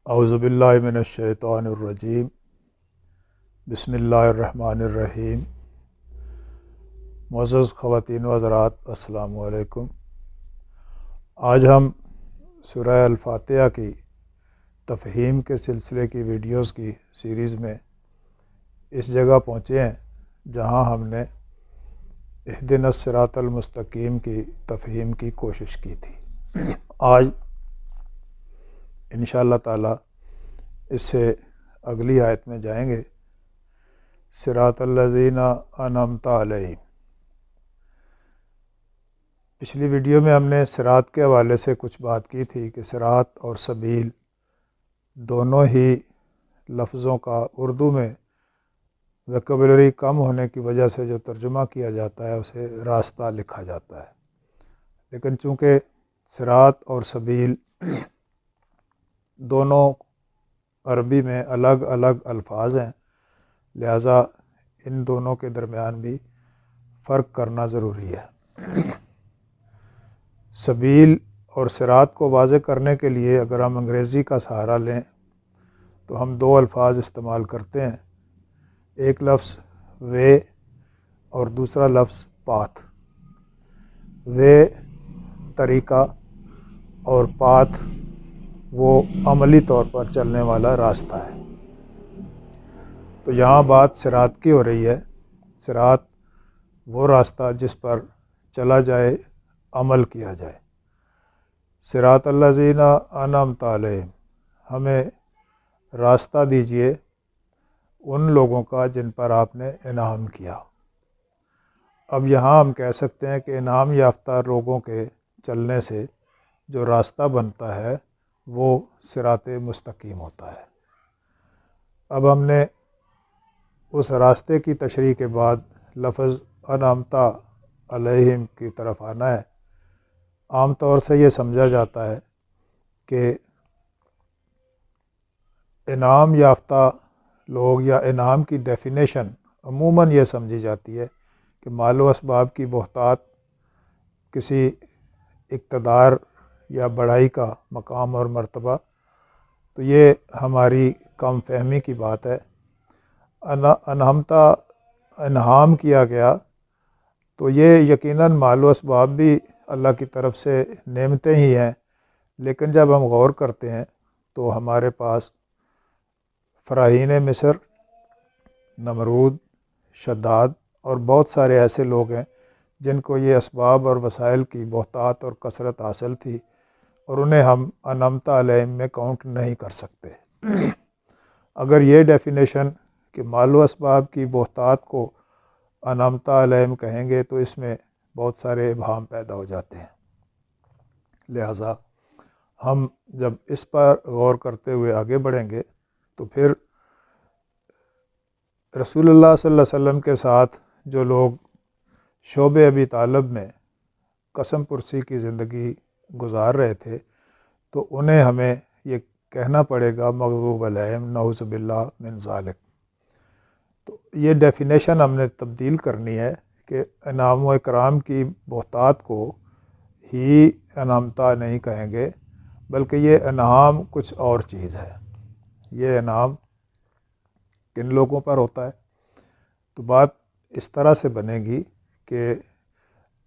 اعوذ باللہ من الشیطان الرجیم بسم اللہ الرحمن الرحیم۔ معزز خواتین و حضرات، السلام علیکم۔ آج ہم سورہ الفاتحہ کی تفہیم کے سلسلے کی ویڈیوز کی سیریز میں اس جگہ پہنچے ہیں جہاں ہم نے اہدنا الصراط المستقیم کی تفہیم کی کوشش کی تھی۔ آج انشاءاللہ تعالی اس سے اگلی آیت میں جائیں گے، صراط الذین انعمت علیہم۔ پچھلی ویڈیو میں ہم نے صراط کے حوالے سے کچھ بات کی تھی کہ صراط اور سبیل دونوں ہی لفظوں کا اردو میں ویکیبلری کم ہونے کی وجہ سے جو ترجمہ کیا جاتا ہے اسے راستہ لکھا جاتا ہے، لیکن چونکہ صراط اور سبیل دونوں عربی میں الگ الگ الفاظ ہیں، لہٰذا ان دونوں کے درمیان بھی فرق کرنا ضروری ہے۔ سبیل اور صراط کو واضح کرنے کے لیے اگر ہم انگریزی کا سہارا لیں تو ہم دو الفاظ استعمال کرتے ہیں، ایک لفظ وے اور دوسرا لفظ پاتھ۔ وے طریقہ اور پاتھ وہ عملی طور پر چلنے والا راستہ ہے۔ تو یہاں بات صراط کی ہو رہی ہے۔ صراط وہ راستہ جس پر چلا جائے، عمل کیا جائے۔ صراط الذین انعمت علیہم، ہمیں راستہ دیجئے ان لوگوں کا جن پر آپ نے انعام کیا۔ اب یہاں ہم کہہ سکتے ہیں کہ انعام یافتہ لوگوں کے چلنے سے جو راستہ بنتا ہے وہ صراط مستقیم ہوتا ہے۔ اب ہم نے اس راستے کی تشریح کے بعد لفظ انعمت علیہم کی طرف آنا ہے۔ عام طور سے یہ سمجھا جاتا ہے کہ انعام یافتہ لوگ یا انعام کی ڈیفینیشن عموماً یہ سمجھی جاتی ہے کہ مال و اسباب کی بہتات، کسی اقتدار یا بڑائی کا مقام اور مرتبہ، تو یہ ہماری کم فہمی کی بات ہے۔ انعمت انعام کیا گیا تو یہ یقیناً مال و اسباب بھی اللہ کی طرف سے نعمتیں ہی ہیں، لیکن جب ہم غور کرتے ہیں تو ہمارے پاس فراہین مصر، نمرود، شداد اور بہت سارے ایسے لوگ ہیں جن کو یہ اسباب اور وسائل کی بہتات اور کثرت حاصل تھی، اور انہیں ہم انعمت علیہم میں کاؤنٹ نہیں کر سکتے۔ اگر یہ ڈیفینیشن کہ مال و اسباب کی بہتات کو انعمت علیہم کہیں گے تو اس میں بہت سارے ابہام پیدا ہو جاتے ہیں۔ لہٰذا ہم جب اس پر غور کرتے ہوئے آگے بڑھیں گے تو پھر رسول اللہ صلی اللہ علیہ وسلم کے ساتھ جو لوگ شعب ابی طالب میں قسم پرسی کی زندگی گزار رہے تھے تو انہیں ہمیں یہ کہنا پڑے گا مغضوب علیہم، نعوذ باللہ من ذالک۔ تو یہ ڈیفینیشن ہم نے تبدیل کرنی ہے کہ انعام و اکرام کی بہتات کو ہی انعامتا نہیں کہیں گے، بلکہ یہ انعام کچھ اور چیز ہے۔ یہ انعام کن لوگوں پر ہوتا ہے؟ تو بات اس طرح سے بنے گی کہ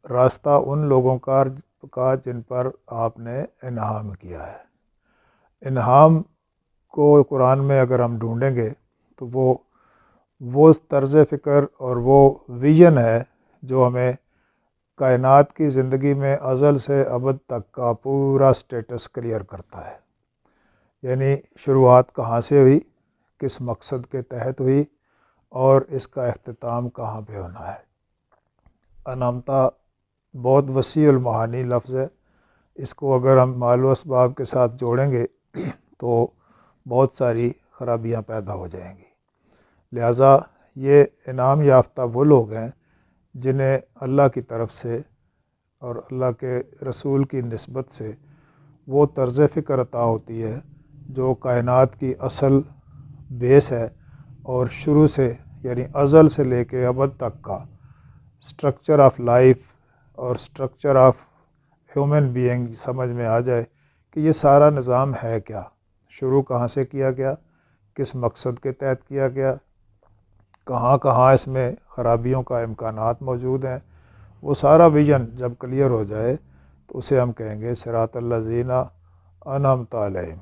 راستہ ان لوگوں کا جن پر آپ نے انعام کیا ہے۔ انعام کو قرآن میں اگر ہم ڈھونڈیں گے تو وہ طرز فکر اور وہ ویژن ہے جو ہمیں کائنات کی زندگی میں ازل سے ابد تک کا پورا سٹیٹس کلیئر کرتا ہے، یعنی شروعات کہاں سے ہوئی، کس مقصد کے تحت ہوئی، اور اس کا اختتام کہاں پہ ہونا ہے۔ انعمتا بہت وسیع المعانی لفظ ہے، اس کو اگر ہم مال و اسباب کے ساتھ جوڑیں گے تو بہت ساری خرابیاں پیدا ہو جائیں گی۔ لہٰذا یہ انعام یافتہ وہ لوگ ہیں جنہیں اللہ کی طرف سے اور اللہ کے رسول کی نسبت سے وہ طرز فکر عطا ہوتی ہے جو کائنات کی اصل بیس ہے، اور شروع سے یعنی ازل سے لے کے ابد تک کا سٹرکچر آف لائف اور سٹرکچر آف ہیومن بینگ سمجھ میں آ جائے کہ یہ سارا نظام ہے کیا۔ شروع کہاں سے کیا گیا، کس مقصد کے تحت کیا گیا، کہاں کہاں اس میں خرابیوں کا امکانات موجود ہیں، وہ سارا ویژن جب کلیئر ہو جائے تو اسے ہم کہیں گے صراط الذین انعمت علیہم،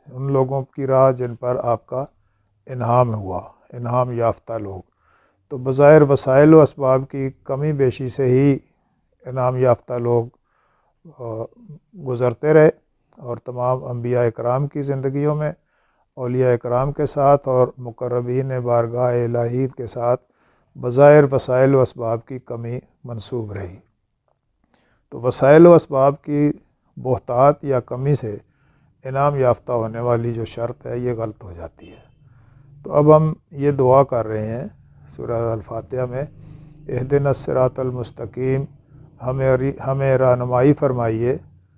ان لوگوں کی راہ جن پر آپ کا انعام ہوا، انعام یافتہ لوگ۔ تو بظاہر وسائل و اسباب کی کمی بیشی سے ہی انعام یافتہ لوگ گزرتے رہے، اور تمام انبیاء اکرام کی زندگیوں میں اولیاء اکرام کے ساتھ اور مقربین بارگاہ الہی کے ساتھ بظاہر وسائل و اسباب کی کمی منسوب رہی۔ تو وسائل و اسباب کی بہتات یا کمی سے انعام یافتہ ہونے والی جو شرط ہے یہ غلط ہو جاتی ہے۔ تو اب ہم یہ دعا کر رہے ہیں سورہ الفاتحہ میں، اہدنا الصراط المستقیم، ہمیں رہنمائی فرمائیے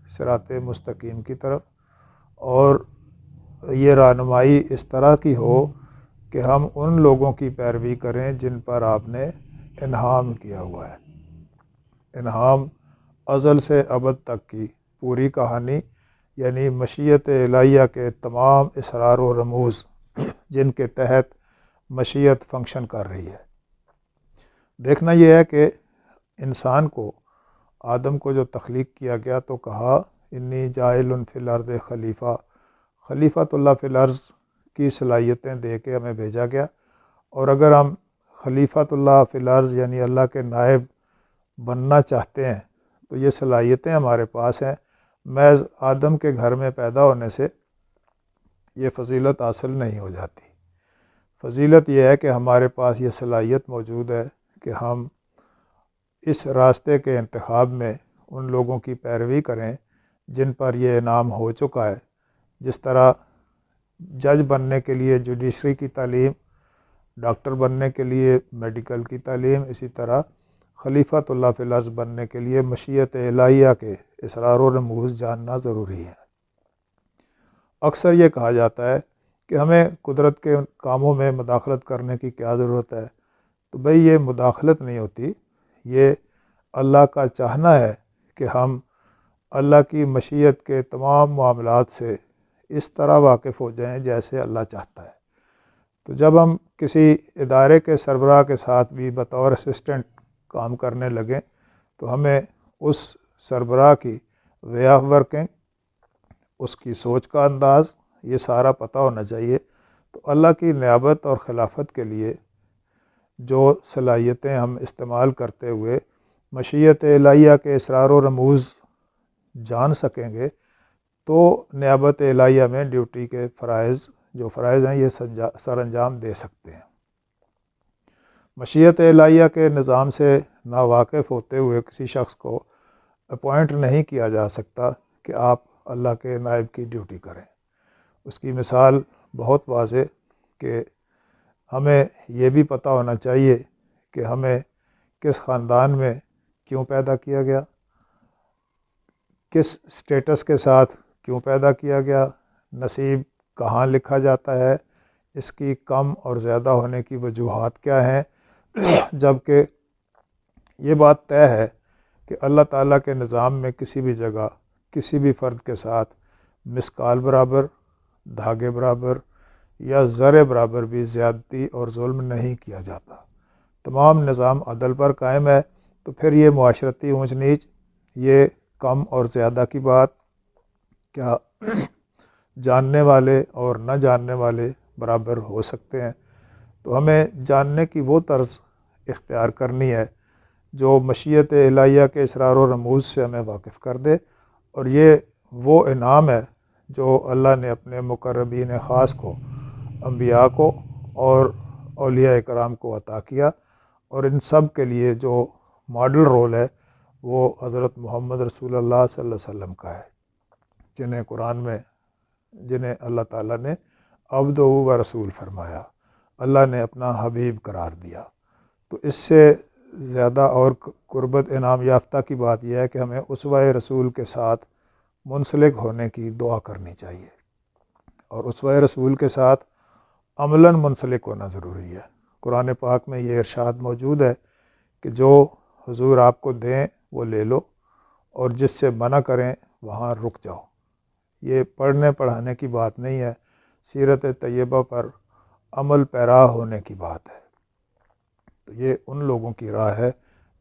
صراط مستقیم کی طرف، اور یہ رہنمائی اس طرح کی ہو کہ ہم ان لوگوں کی پیروی کریں جن پر آپ نے انعام کیا ہوا ہے۔ انعام ازل سے ابد تک کی پوری کہانی، یعنی مشیت الہیہ کے تمام اسرار و رموز جن کے تحت مشیت فنکشن کر رہی ہے۔ دیکھنا یہ ہے کہ انسان کو، آدم کو جو تخلیق کیا گیا تو کہا انی جاعل فی الارض خلیفہ، خلیفۃ اللہ فی الارض کی صلاحیتیں دے کے ہمیں بھیجا گیا، اور اگر ہم خلیفۃ اللہ فی الارض یعنی اللہ کے نائب بننا چاہتے ہیں تو یہ صلاحیتیں ہمارے پاس ہیں۔ محض آدم کے گھر میں پیدا ہونے سے یہ فضیلت حاصل نہیں ہو جاتی۔ فضیلت یہ ہے کہ ہمارے پاس یہ صلاحیت موجود ہے کہ ہم اس راستے کے انتخاب میں ان لوگوں کی پیروی کریں جن پر یہ انعام ہو چکا ہے۔ جس طرح جج بننے کے لیے جوڈیشری کی تعلیم، ڈاکٹر بننے کے لیے میڈیکل کی تعلیم، اسی طرح خلیفۃ اللہ فی الارض بننے کے لیے مشیت الہیہ کے اسرار و رموز جاننا ضروری ہے۔ اکثر یہ کہا جاتا ہے کہ ہمیں قدرت کے کاموں میں مداخلت کرنے کی کیا ضرورت ہے؟ تو بھئی یہ مداخلت نہیں ہوتی، یہ اللہ کا چاہنا ہے کہ ہم اللہ کی مشیت کے تمام معاملات سے اس طرح واقف ہو جائیں جیسے اللہ چاہتا ہے۔ تو جب ہم کسی ادارے کے سربراہ کے ساتھ بھی بطور اسسٹنٹ کام کرنے لگیں تو ہمیں اس سربراہ کی وے آف ورکنگ، اس کی سوچ کا انداز، یہ سارا پتہ ہونا چاہیے۔ تو اللہ کی نیابت اور خلافت کے لیے جو صلاحیتیں ہم استعمال کرتے ہوئے مشیت الہیہ کے اسرار و رموز جان سکیں گے تو نیابت الہیہ میں ڈیوٹی کے فرائض ہیں یہ سر انجام دے سکتے ہیں۔ مشیت الہیہ کے نظام سے ناواقف ہوتے ہوئے کسی شخص کو اپوائنٹ نہیں کیا جا سکتا کہ آپ اللہ کے نائب کی ڈیوٹی کریں۔ اس کی مثال بہت واضح کہ ہمیں یہ بھی پتہ ہونا چاہیے کہ ہمیں کس خاندان میں کیوں پیدا کیا گیا، کس سٹیٹس کے ساتھ کیوں پیدا کیا گیا، نصیب کہاں لکھا جاتا ہے، اس کی کم اور زیادہ ہونے کی وجوہات کیا ہیں، جبکہ یہ بات طے ہے کہ اللہ تعالیٰ کے نظام میں کسی بھی جگہ کسی بھی فرد کے ساتھ مثقال برابر، دھاگے برابر یا ذرے برابر بھی زیادتی اور ظلم نہیں کیا جاتا۔ تمام نظام عدل پر قائم ہے۔ تو پھر یہ معاشرتی اونچ نیچ، یہ کم اور زیادہ کی بات کیا جاننے والے اور نہ جاننے والے برابر ہو سکتے ہیں؟ تو ہمیں جاننے کی وہ طرز اختیار کرنی ہے جو مشیت الہیہ کے اسرار و رموز سے ہمیں واقف کر دے، اور یہ وہ انعام ہے جو اللہ نے اپنے مقربین خاص کو، انبیاء کو اور اولیاء اکرام کو عطا کیا، اور ان سب کے لیے جو ماڈل رول ہے وہ حضرت محمد رسول اللہ صلی اللہ علیہ وسلم کا ہے، جنہیں اللہ تعالیٰ نے عبدہ و رسول فرمایا، اللہ نے اپنا حبیب قرار دیا۔ تو اس سے زیادہ اور قربت انعام یافتہ کی بات یہ ہے کہ ہمیں اسوہ رسول کے ساتھ منسلک ہونے کی دعا کرنی چاہیے، اور اسوہ رسول کے ساتھ عملاً منسلک ہونا ضروری ہے۔ قرآن پاک میں یہ ارشاد موجود ہے کہ جو حضور آپ کو دیں وہ لے لو، اور جس سے منع کریں وہاں رک جاؤ۔ یہ پڑھنے پڑھانے کی بات نہیں ہے، سیرت طیبہ پر عمل پیرا ہونے کی بات ہے۔ تو یہ ان لوگوں کی راہ ہے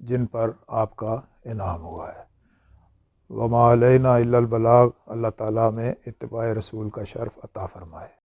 جن پر آپ کا انعام ہوا ہے۔ وما علینا الا البلاغ، اللہ تعالیٰ میں اتباع رسول کا شرف عطا فرمائے۔